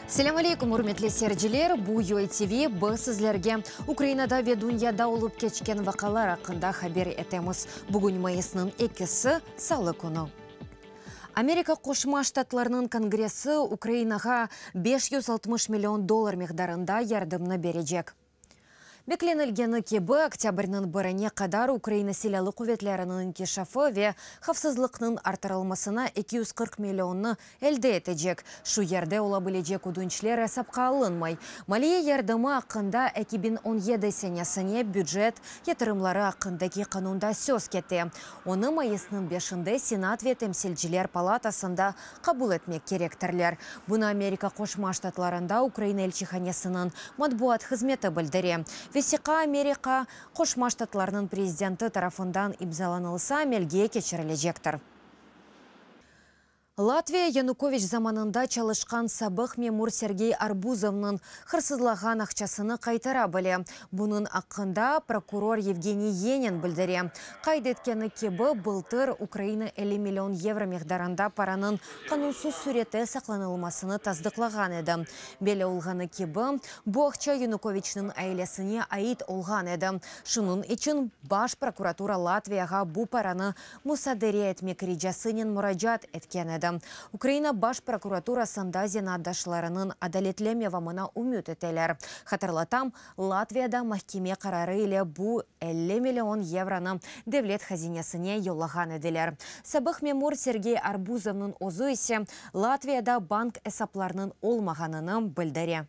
Селам алейкум, урметлі серджілер, бұ ЮАТВ бұл сізлерге Украинада ве дүнияда олып кечкен вақалар ақында хабер етеміз. Бүгін майысының екісі салы күні. Америка Қошма Штатларының Конгресі Украинаға $560 миллион миқдарында ярдымны бережек. Бекленілгені кебі октябрінің біріне қадар Украина селялы құветлерінің кешафы ве хавсызлықның артырылмасына 240 миллионны әлді етежек. Шу ерде ола білежек үдіншілер әсапқа алынмай. Малия ярдымы ақында 2017 сенесіне бюджет етірімлары ақындаки қанунда сөз кетті. Оны майысының 5-інде Сенат ве темсілчілер палатасында қабыл етмек керектірлер. Бұны Америка Қошма Штатларында Украина елчіханесінің матбуат қызметі білдіре. Весиқа Америка Қошма Штатларының президенті тарафындан имзаланылса мелге кечірілежектір. Латвия Янукович заманында чалышқан сабық мемур Сергей Арбузовның қырсызлаған ақчасыны қайтара біле. Бұның ақында прокурор Евгений Енин білдіре. Қайдеткені кебі бұлтыр Украина 50 миллион евро миқдарында параның қанунсыз суреті сақланылмасыны таздықлаған еді. Белі олғаны кебі бұл ақча Януковичның айлесіне айт олған еді. Шының için баш прокуратура Латвияға бұл параны мұсадыре етмек режасынен мұражат еткен еді. Украина баш прокуратурасында зенаддашларының адалетлемевамына үміт етелер. Хатырлатам, Латвияда махкеме қарары иле бұ 50 миллион евроны девлет хазинесіне йолаған еділер. Сабық мемур Сергей Арбузовның озы есе Латвияда банк эсапларының олмағанының білдіре.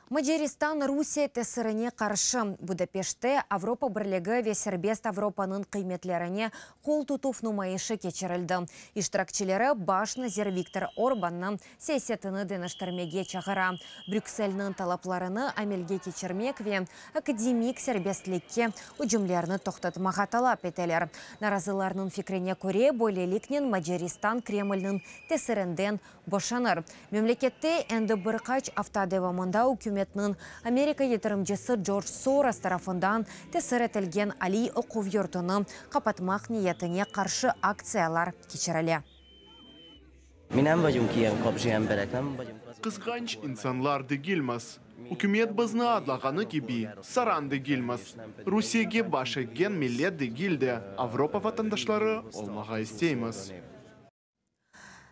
Мажаристан Русия тесіріне қаршы. Будапеште Авропа бірлігі ве Сербест Авропаның қиметлеріне қол тұтуф нумайышы кечірілді. Иштиракчилері баш назир Виктор Орбанның сессетіні деніштірмеге чағыра. Брюксельнің талапларыны амелге кечірмек ве академик сербестлікке үжімлеріні тоқтатмаға талап етелер. Наразыларының фикрене көре бойлелікнен Мажаристан Кремльнің тесірінден бошаныр. Мемлекетте әнді бірқач автодевамында Америка етірімжесі Джордж Сорос тарафындан тесір етілген Али оқув йортыны қапатмақ ниетіне қаршы акциялар кечірілі. Kıskanç insanlar değilmez. Hükümet bazını adlağanı gibi saran değilmez. Rusya'ya başı gen millet değildi. Avrupa vatandaşları olmağa isteyemez.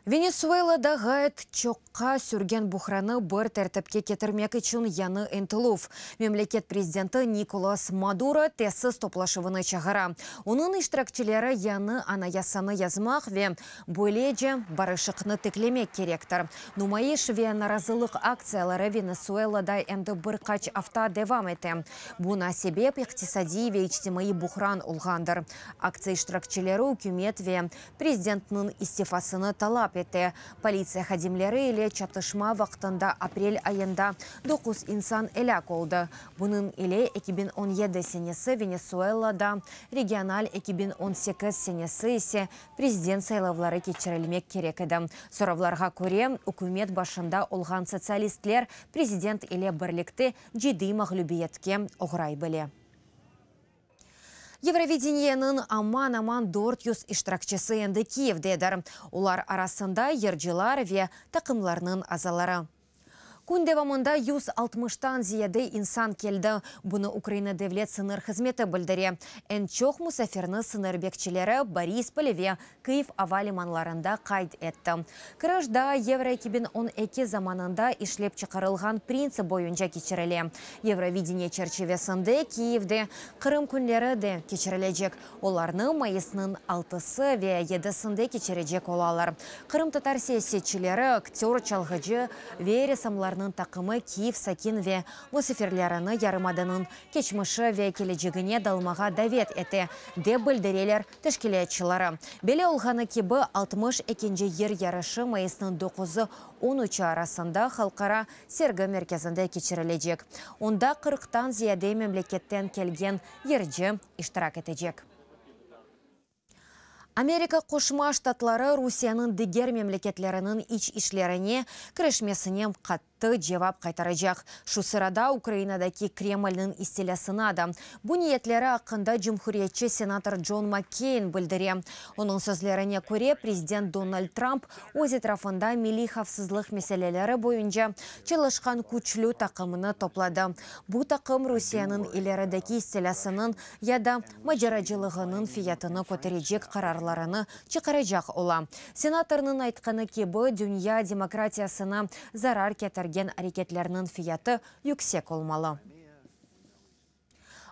Венесуэлада гайт чоққа сүрген бұхраны бір тәртіпке кетірмек үшін яны энтылув. Мемлекет президенті Николас Мадуро тесіз топлашывыны чағыра. Оның иштиракчилері яны анаясаны язмақ ве бөлеже барышықны теклемек керектір. Нумайыш ве наразылық акциялары Венесуэлада әнді бір қач авта девам еті. Бұна себеп иқтисади ве ичтимаи бұхран ұлғандыр. Акция иштиракчилері үкімет ве президентінің истифасыны талап. Полиция хадимлері еле чатышма вақтында апрель айында 9 инсан әләк олды. Бұның еле 2017 сенесі Венесуэлада, региональ 2018 сенесі есе президент сайлавлары кечірілмек керек еді. Соравларға көре, үкімет башында олған социалистлер президент еле бірлікті жиди мағлюбиетке оғырай біле. Евровидениенің аман-аман 400 иштиракчысы енді Киевдедір. Олар арасында ержілар ве тақымларының азалары. Күндевамында 160-тан зияды инсан келді. Бұны Украина девлет сыныр қызметі білдіре. Ән чоқ мұсаферні сыныр бекчілері Борисполь ве Киев авалиманларында қайд етті. Кіріжда Евро 2012 заманында ишлеп чықарылған принцип бойынша кечірілі. Евровидение черчевесінде Киевде Қырым күнлері де кечірілежек. Оларны майысының 6-сы ве 7-сінде кечірежек олалар. Қырым татар сессиятчілері, актер, чалғыжы ве ресамлар тақымы Киев Сакин ве мұсиферлеріні ярымаданың кечмышы ве кележігіне далмаға давет әті де білдірелер тәшкілетчілары. Беле олғаны кебі 62-ші ер ярышы майысының 9-13 арасында халқара сергі мерkezінде кечірілежек. Онда 40-тан зияде мемлекеттен келген ерджі иштирак етежек. Америка Қошма Штатлары Русияның дегер мемлекетлерінің іч ишлеріне кірешмесіне қатты жевап қайтарajak. Шу сырада Украинадаки Кремльнің истелясына да. Бұ ниетлері ақында Cumhuriyetçi сенатор Джон Маккейн білдіре. Оның сөзлеріне көре президент Дональд Трамп өз етрафында милли хавсызлық мәселелері бойынша чылышқан күчлі тақымыны топлады. Бұ тақым Русияның илерідегі истелясының яда мажарачылығының фиятыны көтережек қарарларыны чықарajak ола. Сенаторның айтқаны кебі дүния демократиясына зарар кетерген әрекетлерінің фияты yüksek olmalı.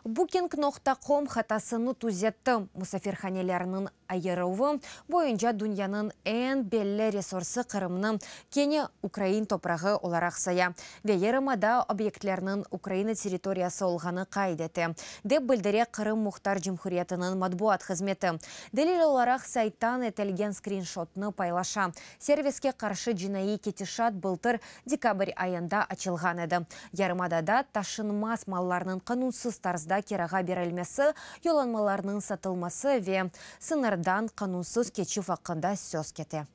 Booking.com хатасыны түзетті. Мұсафирханелерінің айырауы бойынша дүнияның ән белі ресурсы Қырымның кене Украин топрағы оларақ сая. Вейерімада объектлерінің Украина территориясы олғаны қайдеті. Деп білдіре Қырым Мұхтар Жымхуриятының матбуат қызметі. Делил оларақ сайттан етілген скриншотны пайлаша. Сервиске қаршы жинайы кетішат былтыр декабрь айында açılған еді. Ярымадада ташынмас малларының қанунсыз тарзда кераға берілмесі, yollanmalarının satılması ve sınırdan kanunsuz keçif hakkında söz kete.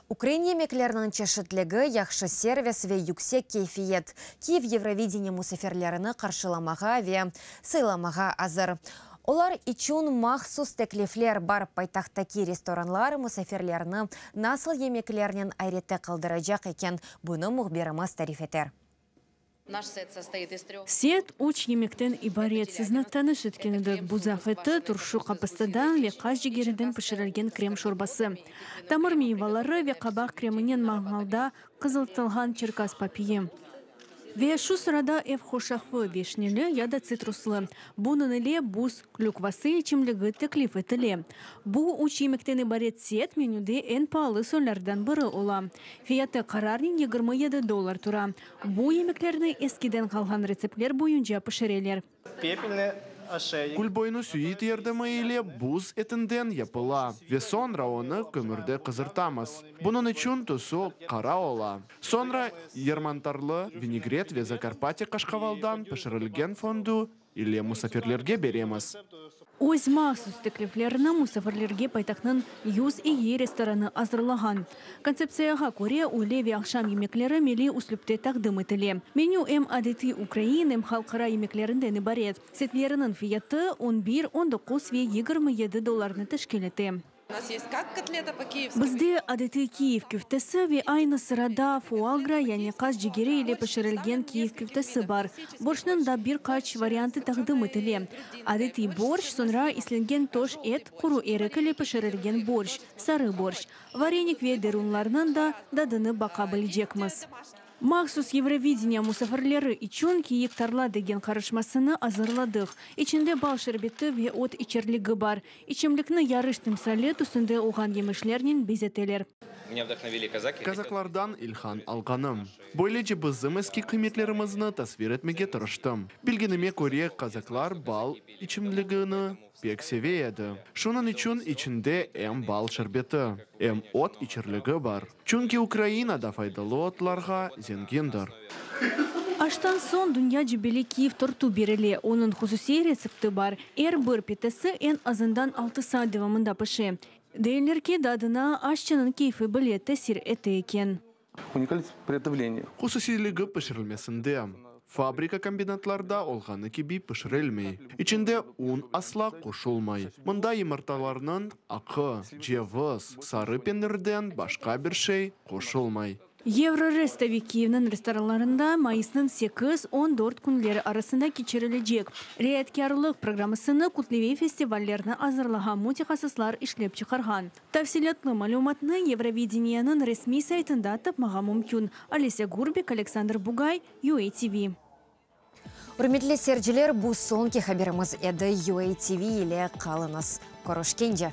Украин yemeklerinin çeşitligi, yaxşı servis ve yüksek keyfiyet Kiev Евровидение müsafirlerini karşılamağa ve sıylamağa hazır. Olar için mahsus teklifler bar paytaxtaki restoranlar müsafirlerini nasıl yemeklerinin ayrıta kaldıracak eken bunu muhbirimiz tarif eder. Сет уч емектен ибарет сізнаттаны шеткенеді бұзақеті тұршу қапыстыдан ве қаз жегеріден пішірілген крем шорбасы. Тамыр мейвалары ве қабақ кремінен мағалда қызылтылған черкас папием. Ве шу сырада эв хошахвы вешнелі яда цитруслы. Бұнын іле бұз клюквасы ечімлігі теклиф етілі. Бұ уч емектен ибарет сет менюде ән палы солярдан бұры ола. Фияты қарарнен $27 тұра. Бұ емеклерні ескиден қалған рецептлер бойынша пішірелер. Күлбойны сүйет ердімі еле бұз етінден япыла. Ве сонра оны көмірді қызыртамыз. Бұның үшін тұсу қара ола. Сонра ермантарлы винегрет ве Закарпатье Қашқавалдан пішірілген фонду или мұсафирлерге береміз. Өз мақсус теклифлеріні мұсафирлерге пайтақның юз ие рестораны азырлаған. Концепцияға көре үле ве ақшам емеклері мели услюпте тақдым етіле. Меню әм адети Украин әм халқыра емеклерінден ибарет. Сетлерінің фияты 11-19 ве $27 тәшкелеті. Бізде адети Киев күфтесі ве айны сырада фуагра, яне қаз жегері или пішірілген Киев күфтесі бар. Боршның да бір қач варианты тағдым етіле. Адети борщ, сонра исленген тош ет, құру ерік или пішірілген борщ, сары борщ. Вареник ве дерунларынан да дадыны бақа білжекміз. Махсус Евровидение мұсафірлері için киек тарла деген қарышмасыны азырладық. Içinde бал шербеті ве от ичерлігі бар. Ичемлікні ярыш тімсалі тұсынды оған емішлерінен безетелер. Казаклардан Ильхан алғаным. Бойлечі бізім ескі қиметлерімізні тасвир етмеге тұрыштым. Білгеніме көре казаклар бал ичімлігіні пек севейеді. Шунын үшін içinde әм бал шербеті, әм от ичерлігі бар. Чүнки Украинада файдалы отларға зенгендір. Аштан сон дүния жібелі Киев торту беріле. Оның хусуси рецепті бар. Бір петесі ән азындан 6 саат девамында пышы. Дейлерке дадына ашчының кейфі білеті сир әті екен. Уникальность приготовления. Хусусилігі пішірілмесінде. Фабрика комбинатларда олғаны кеби пішірілмей. Içinde un асла қошылмай. Мұнда емірталарының ақы, жевыз, сары пенірден башқа бір шей қошылмай. Еврорестові Киевнің ресторанларында майысының 8-14 күнлері арасында кечерілежек. Рейәткерлік программасыны Кутлевей фестивалерні азырлаға мутихасыслар ішлеп чықарған. Тавсилетлы малюматны Евровидениянын ресми сайтында тапмаға мүмкін. Олеся Гурбик, Александр Бугай, UATV. Үрметлі серджілер бұл сонки хаберіміз әді UATV еле қалыныз. Корошкенде.